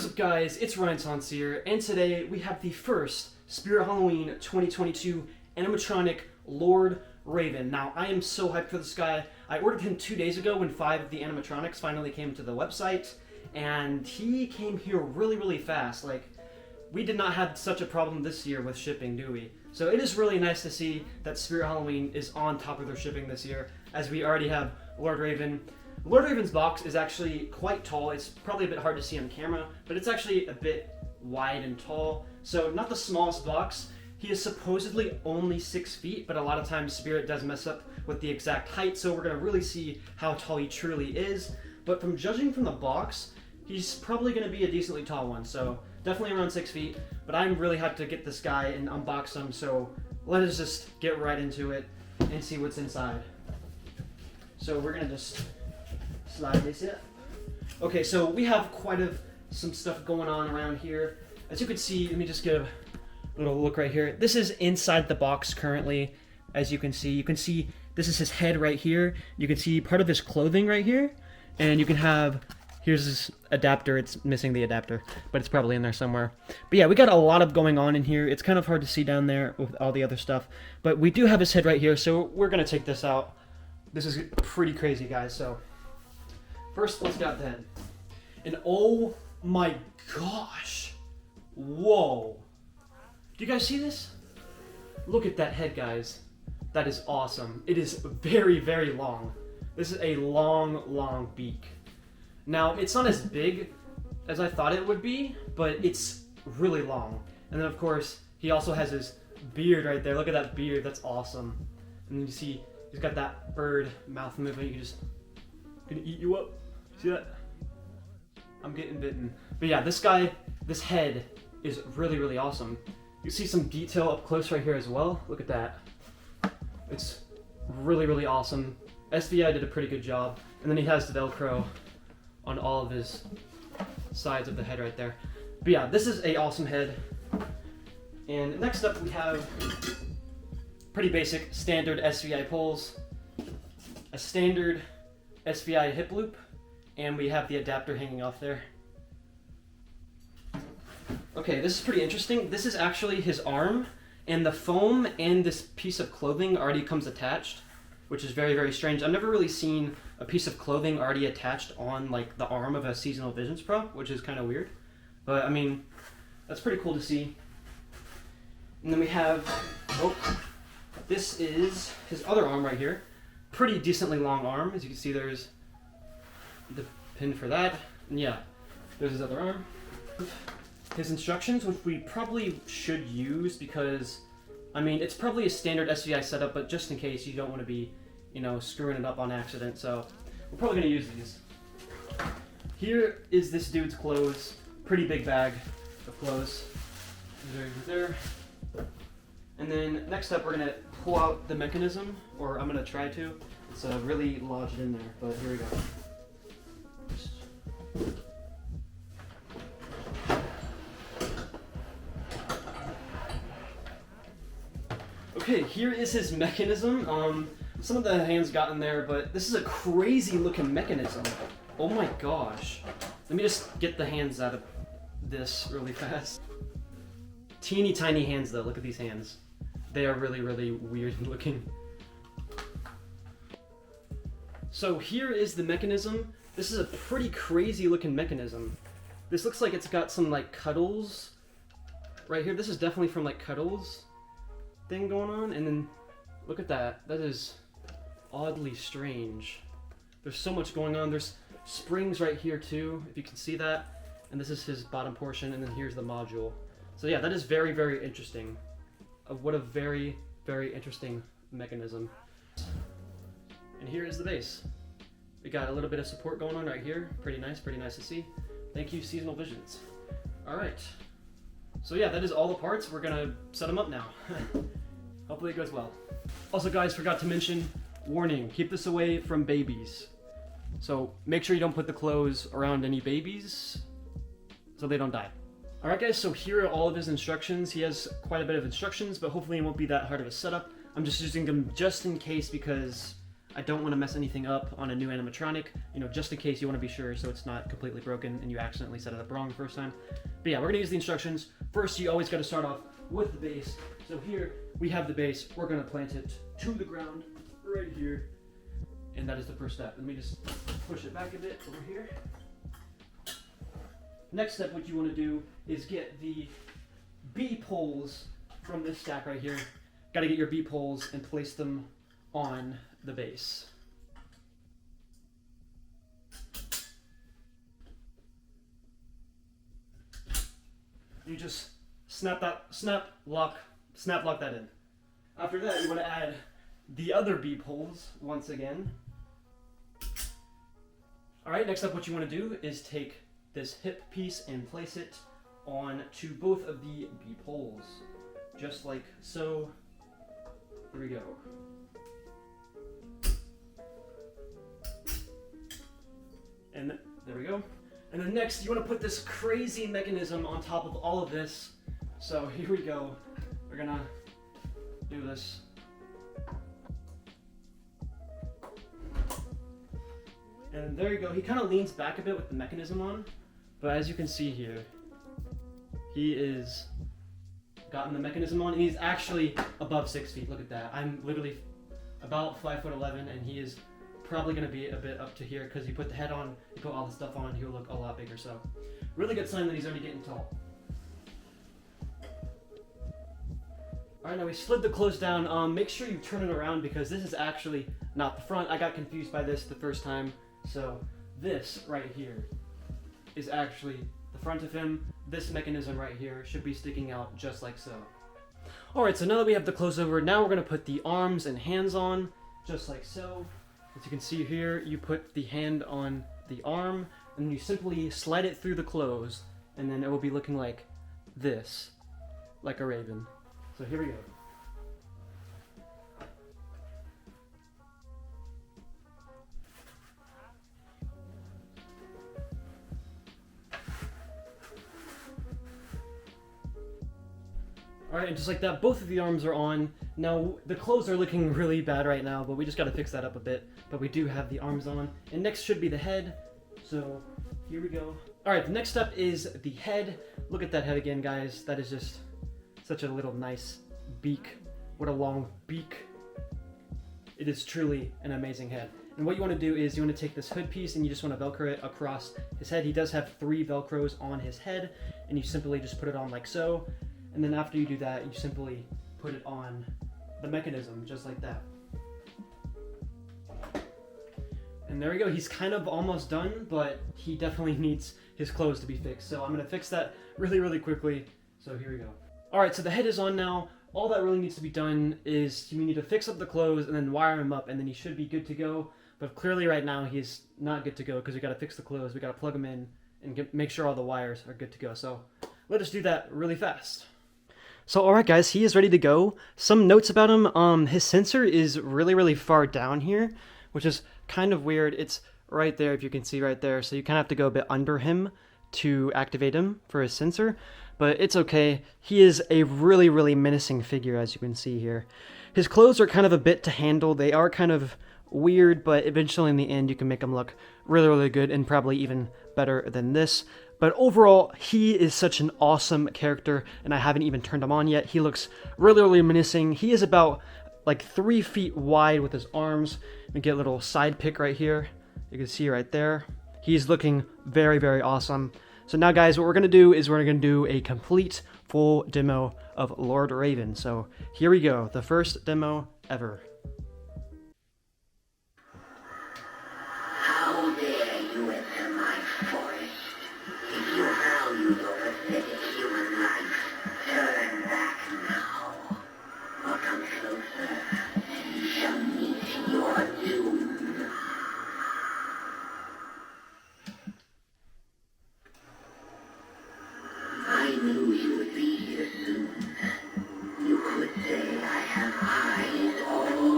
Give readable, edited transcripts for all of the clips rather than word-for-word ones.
What is up, guys? It's Ryan here, and today we have the first Spirit Halloween 2022 animatronic Lord Raven. Now, I am so hyped for this guy. I ordered him 2 days ago when 5 of the animatronics finally came to the website, and he came here really fast. Like, we did not have such a problem this year with shipping, do we? So it is really nice to see that Spirit Halloween is on top of their shipping this year, as we already have Lord Raven. Lord Raven's box is actually quite tall. It's probably a bit hard to see on camera, but it's actually a bit wide and tall. So not the smallest box. He is supposedly only 6 feet, but a lot of times Spirit does mess up with the exact height, so we're gonna really see how tall he truly is. But from judging from the box, he's probably gonna be a decently tall one, so definitely around 6 feet. But I'm really hyped to get this guy and unbox him, so let us just get right into it and see what's inside. So we're gonna just slide this in. Okay, so we have quite some stuff going on around here. As you can see, let me just give a little look right here. This is inside the box currently. As you can see this is his head right here. You can see part of his clothing right here, and you can have, here's this adapter. It's missing the adapter, but it's probably in there somewhere. But yeah, we got a lot of going on in here. It's kind of hard to see down there with all the other stuff, but we do have his head right here, so we're gonna take this out. This is pretty crazy, guys. So first, let's get out the head. And oh my gosh. Whoa. Do you guys see this? Look at that head, guys. That is awesome. It is very long. This is a long beak. Now, it's not as big as I thought it would be, but it's really long. And then, of course, he also has his beard right there. Look at that beard. That's awesome. And then you see he's got that bird mouth movement. You just gonna eat you up. See that? I'm getting bitten. But yeah, this guy, this head is really awesome. You see some detail up close right here as well. Look at that. It's really awesome. SVI did a pretty good job. And then he has the Velcro on all of his sides of the head right there. But yeah, this is a awesome head. And next up we have pretty basic standard SVI poles, a standard SVI hip loop, and we have the adapter hanging off there. Okay, this is pretty interesting. This is actually his arm, and the foam and this piece of clothing already comes attached, which is very strange. I've never really seen a piece of clothing already attached on like the arm of a seasonal visions pro, which is kind of weird. But I mean, that's pretty cool to see. And then we have, this is his other arm right here. Pretty decently long arm. As you can see, there's the pin for that. And yeah, there's his other arm. His instructions, which we probably should use because, I mean, it's probably a standard SVI setup, but just in case you don't want to be, you know, screwing it up on accident. So we're probably going to use these. Here is this dude's clothes. Pretty big bag of clothes. There. And then next up, we're going to pull out the mechanism, or I'm going to try to. It's really lodged in there, but here we go. Okay, here is his mechanism. Some of the hands got in there, but this is a crazy looking mechanism. Oh my gosh. Let me just get the hands out of this really fast. Teeny tiny hands though, look at these hands. They are really weird looking. So here is the mechanism. This is a pretty crazy looking mechanism. This looks like it's got some like Cuddles right here. This is definitely from like Cuddles thing going on, and then look at that. That is oddly strange. There's so much going on. There's springs right here too, if you can see that. And this is his bottom portion, and then here's the module. So yeah, that is very interesting. What a very interesting mechanism. And here is the base. We got a little bit of support going on right here. Pretty nice to see. Thank you, Seasonal Visions. All right. So yeah, that is all the parts. We're gonna set them up now. Hopefully it goes well. Also guys, forgot to mention, warning, keep this away from babies. So make sure you don't put the clothes around any babies so they don't die. Alright guys, so here are all of his instructions. He has quite a bit of instructions, but hopefully it won't be that hard of a setup. I'm just using them just in case because I don't want to mess anything up on a new animatronic, you know, just in case you want to be sure so it's not completely broken and you accidentally set it up wrong the first time. But yeah, we're going to use the instructions. First, you always got to start off with the base. So here we have the base. We're going to plant it to the ground right here. And that is the first step. Let me just push it back a bit over here. Next step, what you want to do is get the B poles from this stack right here. Got to get your B poles and place them on the base. You just snap lock that in. After that, you want to add the other B poles once again. All right, next up, what you want to do is take this hip piece and place it on to both of the B poles, just like so. Here we go. And there we go. And then next, you want to put this crazy mechanism on top of all of this. So here we go. We're gonna do this. And there you go. He kind of leans back a bit with the mechanism on, but as you can see here, he is gotten the mechanism on, and he's actually above 6 feet. Look at that. I'm literally about 5'11", and he is probably going to be a bit up to here because you put the head on, you put all the stuff on, he'll look a lot bigger. So really good sign that he's already getting tall. Alright, now we slid the clothes down. Make sure you turn it around because this is actually not the front. I got confused by this the first time. So this right here is actually the front of him. This mechanism right here should be sticking out just like so. Alright, so now that we have the clothes over, now we're going to put the arms and hands on just like so. As you can see here, you put the hand on the arm and then you simply slide it through the clothes and then it will be looking like this, like a raven. So here we go. Alright, and just like that, both of the arms are on. Now, the clothes are looking really bad right now, but we just gotta fix that up a bit. But we do have the arms on. And next should be the head. So, here we go. Alright, the next step is the head. Look at that head again, guys. That is just such a little nice beak. What a long beak. It is truly an amazing head. And what you want to do is you want to take this hood piece and you just want to Velcro it across his head. He does have 3 Velcros on his head, and you simply just put it on like so. And then after you do that, you simply put it on the mechanism, just like that. And there we go. He's kind of almost done, but he definitely needs his clothes to be fixed. So I'm going to fix that really, really quickly. So here we go. Alright, so the head is on now. All that really needs to be done is you need to fix up the clothes and then wire him up, and then he should be good to go. But clearly right now he's not good to go because we got to fix the clothes. We got to plug them in and make sure all the wires are good to go. So let us do that really fast. So alright guys, he is ready to go. Some notes about him. His sensor is really, really far down here, which is kind of weird. It's right there, if you can see right there. So you kind of have to go a bit under him to activate him for his sensor. But it's okay. He is a really, really menacing figure, as you can see here. His clothes are kind of a bit to handle. They are kind of weird, but eventually in the end you can make them look really, really good and probably even better than this. But overall, he is such an awesome character, and I haven't even turned him on yet. He looks really, really menacing. He is about like 3 feet wide with his arms. We get a little side pick right here. You can see right there. He's looking very, very awesome. So now guys, what we're going to do is we're going to do a complete full demo of Lord Raven. So here we go, the first demo ever. How dare you enter my forest? If you value your pathetic human life, turn back now. Or come closer, and you shall meet your doom. I knew you would be here soon. You could say I have eyes all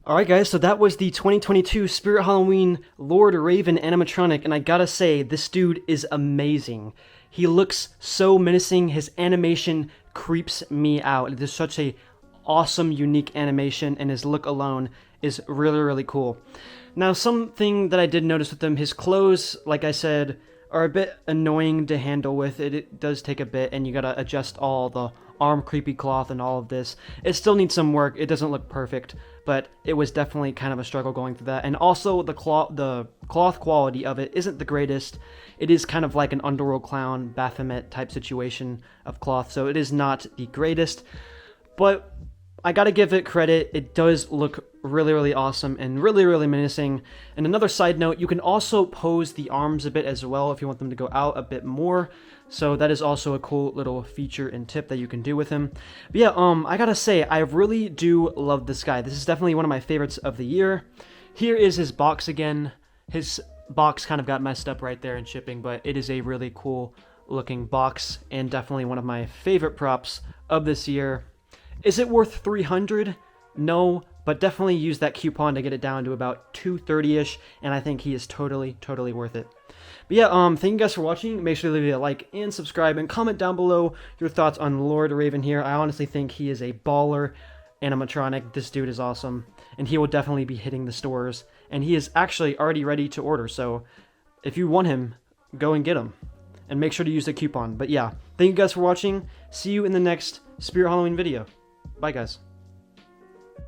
Alright guys, so that was the 2022 Spirit Halloween Lord Raven animatronic, and I gotta say, this dude is amazing. He looks so menacing, his animation creeps me out. It is such a awesome, unique animation, and his look alone is really, really cool. Now, something that I did notice with him, his clothes, like I said, are a bit annoying to handle with. It does take a bit, and you gotta adjust all the arm creepy cloth and all of this. It still needs some work. It doesn't look perfect, but it was definitely kind of a struggle going through that. And also the cloth quality of it isn't the greatest. It is kind of like an underworld clown Baphomet type situation of cloth, so it is not the greatest, but I gotta give it credit. It does look really, really awesome and really, really menacing. And another side note, you can also pose the arms a bit as well if you want them to go out a bit more. So that is also a cool little feature and tip that you can do with him. But yeah, I gotta say, I really do love this guy. This is definitely one of my favorites of the year. Here is his box again. His box kind of got messed up right there in shipping, but it is a really cool looking box and definitely one of my favorite props of this year. Is it worth $300? No, but definitely use that coupon to get it down to about $230-ish, and I think he is totally, totally worth it. But yeah, thank you guys for watching. Make sure to leave a like and subscribe, and comment down below your thoughts on Lord Raven here. I honestly think he is a baller animatronic. This dude is awesome, and he will definitely be hitting the stores, and he is actually already ready to order, so if you want him, go and get him. And make sure to use the coupon. But yeah, thank you guys for watching. See you in the next Spirit Halloween video. Bye, guys.